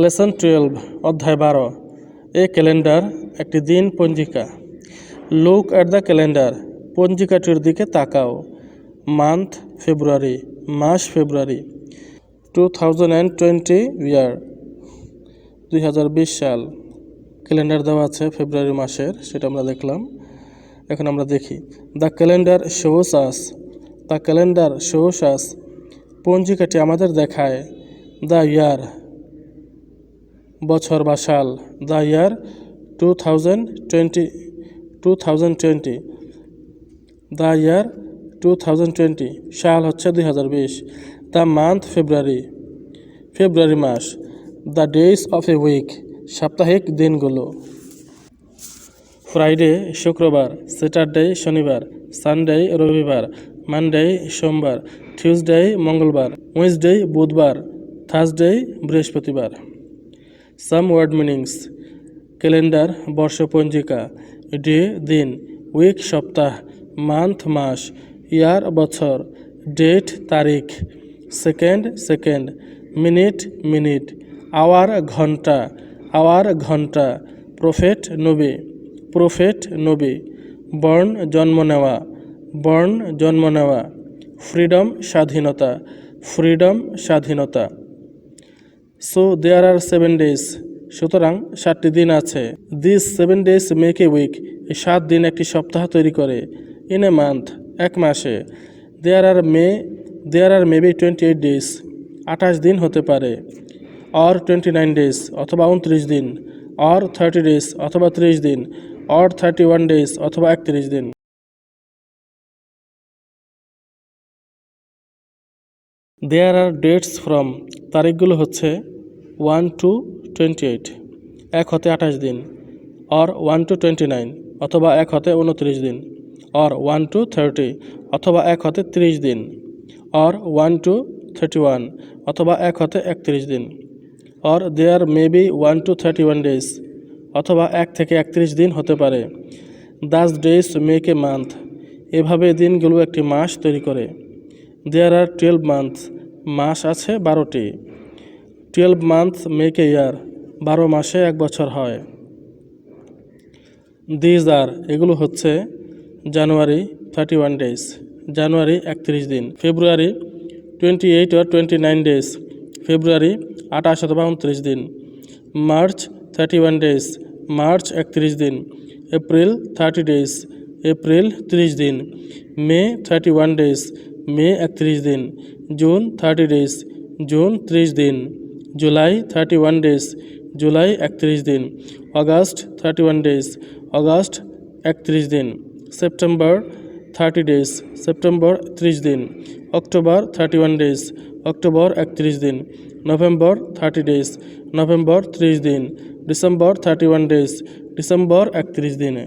Lesson 12 অধ্যায় 12 এ calendar একটি দিন পঞ্জিকা। লুক অ্যাট দ্য ক্যালেন্ডার পঞ্জিকাটির দিকে তাকাও। মান্থ ফেব্রুয়ারি মাস ফেব্রুয়ারি। 2020 ইয়ার 2020 সাল। ক্যালেন্ডার দেওয়া আছে ফেব্রুয়ারি মাসের, সেটা আমরা দেখলাম। এখন আমরা দেখি the calendar shows us. The calendar shows us পঞ্জিকাটি আমাদের দেখায় দ্য ইয়ার বছর বা সাল। দ্য ইয়ার 2020 দ্য ইয়ার 2020 সাল হচ্ছে 2020। দ্য মান্থ ফেব্রুয়ারি ফেব্রুয়ারি মাস। The days of a week সাপ্তাহিক দিনগুলো। ফ্রাইডে শুক্রবার, স্যাটারডে শনিবার, সানডে রবিবার, মানডে সোমবার, টিউসডে মঙ্গলবার, ওয়েডনেসডে বুধবার, থার্সডে বৃহস্পতিবার। সাম ওয়ার্ড মিনিংস: ক্যালেন্ডার বর্ষপঞ্জিকা, ডে দিন, উইক সপ্তাহ, মান্থ মাস, ইয়ার বছর, ডেট তারিখ, সেকেন্ড মিনিট মিনিট, আওয়ার ঘন্টা, প্রফেট নবী, বর্ণ জন্ম নেওয়া, ফ্রিডম স্বাধীনতা। সো দেয়ার আর 7 days সুতরাং 7টি দিন আছে। This 7 days make a week এই 7 দিন একটি সপ্তাহ তৈরি করে। ইন এ মান্থ এক মাসে। দেয়ার আর মেবি 28 days 28 দিন হতে পারে। অর 29 days অথবা 29 দিন। অর 30 days অথবা 30 দিন। অর 31 days অথবা 31 দিন। দেয়ার আর ডেটস ফ্রম তারিখগুলো হচ্ছে 1 to 28 1 হতে 28 দিন। অর 1 to 29 অথবা 1 হতে 29 দিন। অর 1 to 30 অথবা 1 হতে 30 দিন। অর 1 to 31 অথবা 1 হতে 31 দিন। Or there maybe 1 to 31 days অথবা 1 থেকে 31 দিন হতে পারে। Das days make a month এভাবে দিনগুলো একটি মাস তৈরি করে। দেয়ার আর 12 months মাস আছে 12টি। 12 months মেক এ ইয়ার 12 মাসে 1 বছর হয়। দিজ আর এগুলো হচ্ছে জানুয়ারি 31 days জানুয়ারি 31 দিন। ফেব্রুয়ারি 28 or 29 days ফেব্রুয়ারি 28 অথবা 29 দিন। মার্চ 31 days মার্চ 31 দিন। এপ্রিল 30 days এপ্রিল 30 দিন। মে 31 days মে 31 দিন। জুন 30 days জুন 30 দিন। জুলাই 31 days জুলাই 31 দিন। অগাস্ট 31 days অগাস্ট 31 দিন। সেপ্টেম্বর 30 days সেপ্টেম্বর 30 দিন। অক্টোবর 31 days অক্টোবর 31 দিন। নভেম্বর 30 days নভেম্বর 30 দিন। ডিসেম্বর 31 days ডিসেম্বর 31 দিনে।